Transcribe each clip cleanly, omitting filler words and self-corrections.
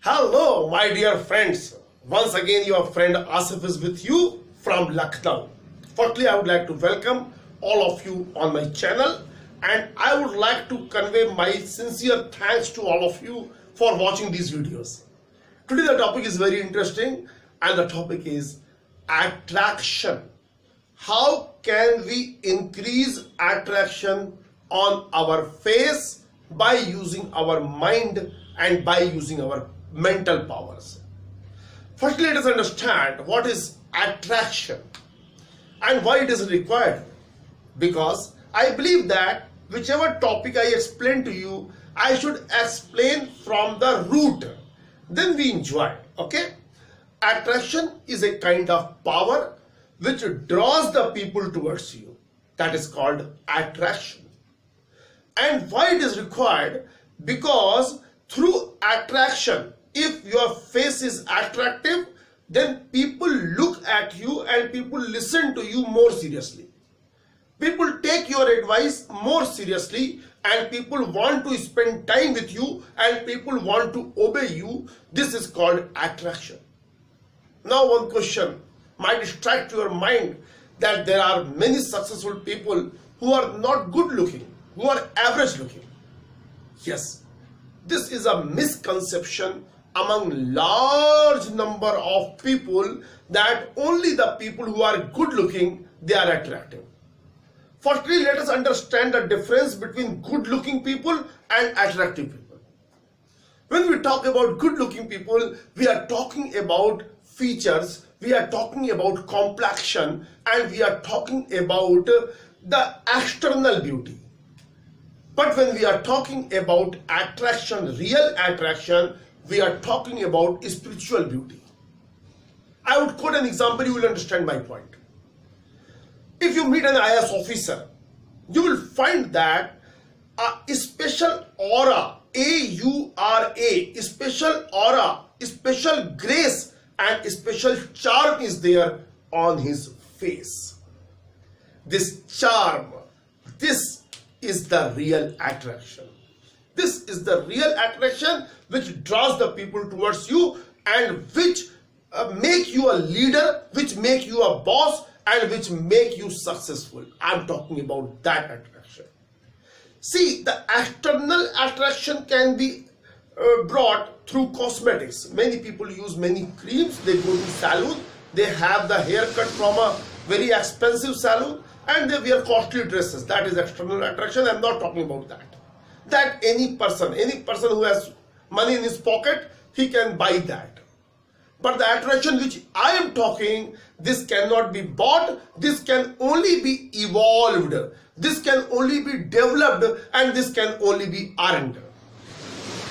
Hello, my dear friends. Once again, your friend Asif is with you from Lucknow. Firstly, I would like to welcome all of you on my channel, and I would like to convey my sincere thanks to all of you for watching these videos. Today, the topic is very interesting, and the topic is attraction. How can we increase attraction on our face by using our mind and by using our mental powers? Firstly, let us understand what is attraction and why it is required. Because I believe that whichever topic I explain to you, I should explain from the root. Then we enjoy. Okay? Attraction is a kind of power which draws the people towards you. That is called attraction. And why it is required? Because through attraction, if your face is attractive, then people look at you and people listen to you more seriously. People take your advice more seriously and people want to spend time with you and people want to obey you. This is called attraction. Now one question might distract your mind that there are many successful people who are not good looking, who are average looking. Yes, this is a misconception among large number of people that only the people who are good looking, they are attractive. Firstly, let us understand the difference between good looking people and attractive people. When we talk about good looking people, we are talking about features, we are talking about complexion, and we are talking about the external beauty. But when we are talking about attraction, real attraction, we are talking about spiritual beauty. I would quote an example, you will understand my point. If you meet an IAS officer, you will find that a special aura, A-U-R-A, special aura, special grace and special charm is there on his face. This charm, this is the real attraction. This is the real attraction which draws the people towards you and which make you a leader, which make you a boss and which make you successful. I'm talking about that attraction. See, the external attraction can be brought through cosmetics. Many people use many creams, they go to salon, they have the haircut from a very expensive salon and they wear costly dresses. That is external attraction. I'm not talking about that. That any person who has money in his pocket, he can buy that. But the attraction which I am talking, this cannot be bought, this can only be evolved, this can only be developed, and this can only be earned.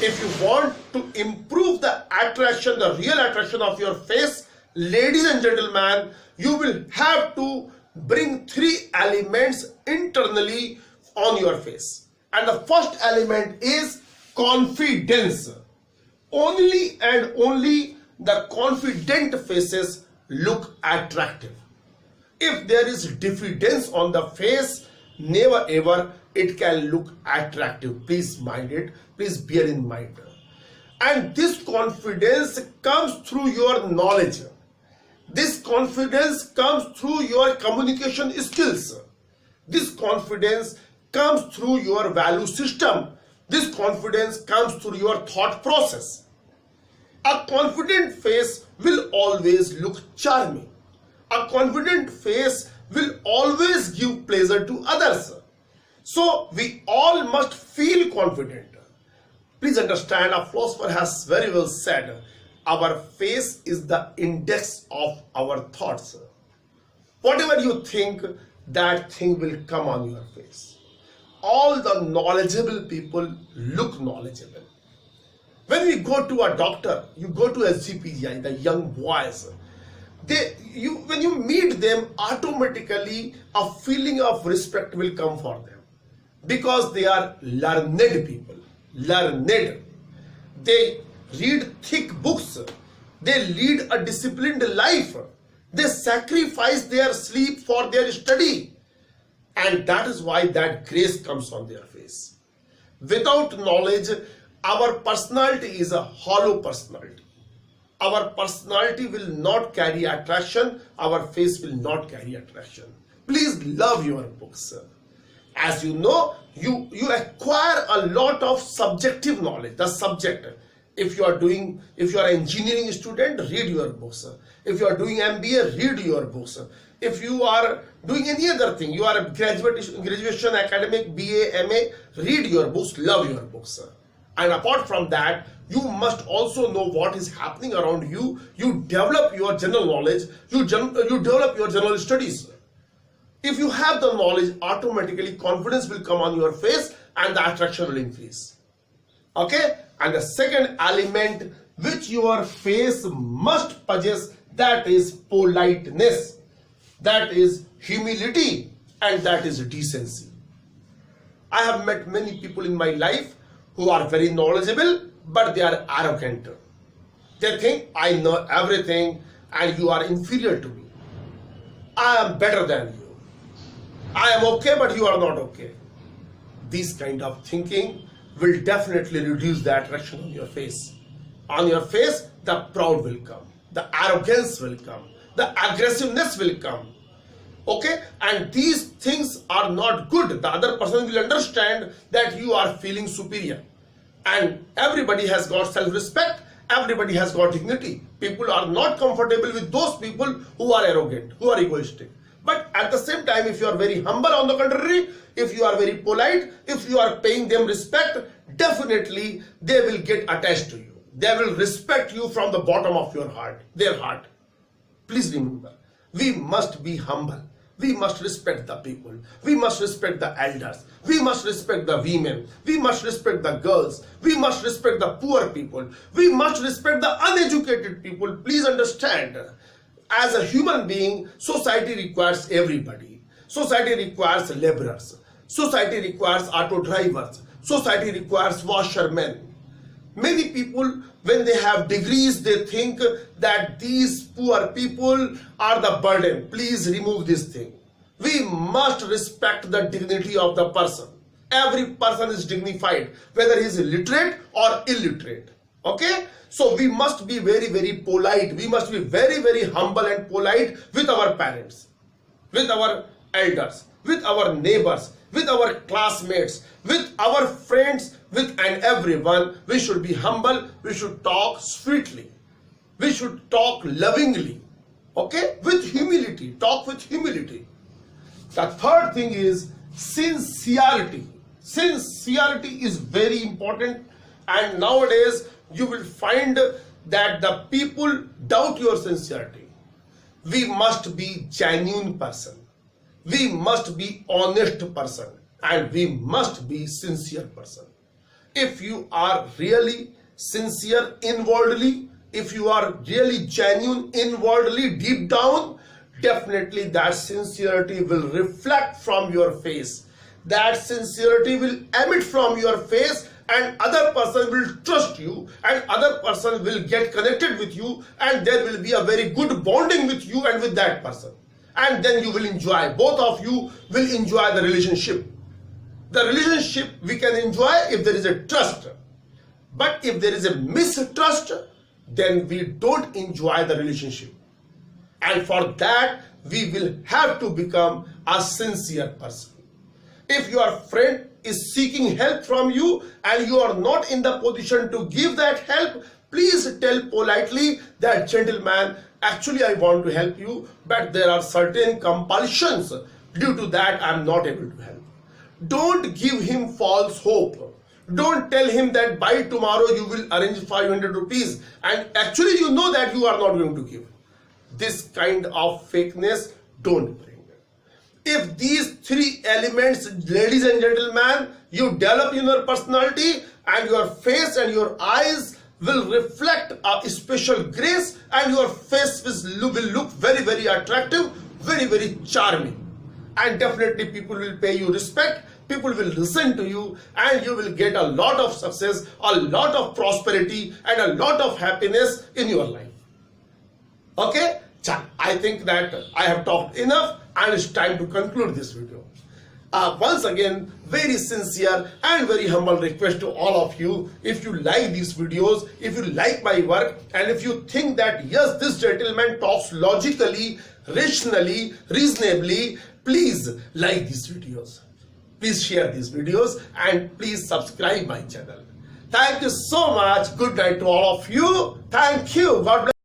If you want to improve the attraction, the real attraction of your face, ladies and gentlemen, you will have to bring three elements internally on your face. And the first element is confidence. Only and only the confident faces look attractive. If there is diffidence on the face, never ever it can look attractive. Please mind it. Please bear in mind. And this confidence comes through your knowledge. This confidence comes through your communication skills. This confidence comes through your value system. This confidence comes through your thought process. A confident face will always look charming. A confident face will always give pleasure to others. So we all must feel confident. Please understand, a philosopher has very well said, our face is the index of our thoughts. Whatever you think, that thing will come on your face. All the knowledgeable people look knowledgeable. When we go to a doctor, you go to a GPGI, the young boys, when you meet them, automatically a feeling of respect will come for them. Because they are learned people. Learned. They read thick books. They lead a disciplined life. They sacrifice their sleep for their study. And that is why that grace comes on their face. Without knowledge, Our personality is a hollow personality. Our personality will not carry attraction. Our face will not carry attraction. Please love your books. As you know, you acquire a lot of subjective knowledge. The subject. If you are an engineering student, read your books. If you are doing MBA, read your books. If you are doing any other thing, you are a graduation academic, BA, MA, read your books, love your books. And apart from that, you must also know what is happening around you. You develop your general knowledge, you develop your general studies. If you have the knowledge, automatically confidence will come on your face and the attraction will increase. Okay? And the second element which your face must possess, that is politeness, that is humility, and that is decency. I have met many people in my life who are very knowledgeable, but they are arrogant. They think I know everything and you are inferior to me. I am better than you. I am okay, but you are not okay. This kind of thinking will definitely reduce the attraction on your face. On your face, the proud will come, the arrogance will come, the aggressiveness will come. Okay? And these things are not good. The other person will understand that you are feeling superior. And everybody has got self-respect. Everybody has got dignity. People are not comfortable with those people who are arrogant, who are egoistic. But at the same time, if you are very humble, on the contrary, if you are very polite, if you are paying them respect, definitely they will get attached to you. They will respect you from the bottom of your heart, their heart. Please remember, we must be humble. We must respect the people. We must respect the elders. We must respect the women. We must respect the girls. We must respect the poor people. We must respect the uneducated people. Please understand, as a human being, society requires everybody. Society requires laborers. Society requires auto drivers. Society requires washermen. Many people, when they have degrees, they think that these poor people are the burden. Please remove this thing. We must respect the dignity of the person. Every person is dignified, whether he is literate or illiterate. Okay? So we must be very, very polite. We must be very, very humble and polite with our parents, with our elders, with our neighbors, with our classmates, with our friends, with and everyone. We should be humble. We should talk sweetly. We should talk lovingly. Okay? With humility. Talk with humility. The third thing is sincerity. Sincerity is very important, and nowadays you will find that the people doubt your sincerity. We must be genuine person. We must be honest person, and we must be sincere person. If you are really sincere inwardly, if you are really genuine inwardly, deep down, definitely that sincerity will reflect from your face. That sincerity will emit from your face, and other person will trust you, and other person will get connected with you, and there will be a very good bonding with you and with that person. And then you will enjoy, both of you will enjoy the relationship. The relationship we can enjoy if there is a trust. But if there is a mistrust, then we don't enjoy the relationship. And for that, we will have to become a sincere person. If your friend is seeking help from you and you are not in the position to give that help, please tell politely that, gentleman, actually I want to help you, but there are certain compulsions. Due to that, I am not able to help. Don't give him false hope. Don't tell him that by tomorrow you will arrange 500 rupees and actually you know that you are not going to give. This kind of fakeness don't bring. If these three elements, ladies and gentlemen, you develop in your personality, and your face and your eyes will reflect a special grace, and your face will look very, very attractive, very, very charming. And definitely people will pay you respect, people will listen to you, and you will get a lot of success, a lot of prosperity, and a lot of happiness in your life. Okay? I think that I have talked enough and it's time to conclude this video. Once again, very sincere and very humble request to all of you. If you like these videos, if you like my work, and if you think that yes, this gentleman talks logically, rationally, reasonably, please like these videos. Please share these videos and please subscribe my channel. Thank you so much. Good night to all of you. Thank you. God bless.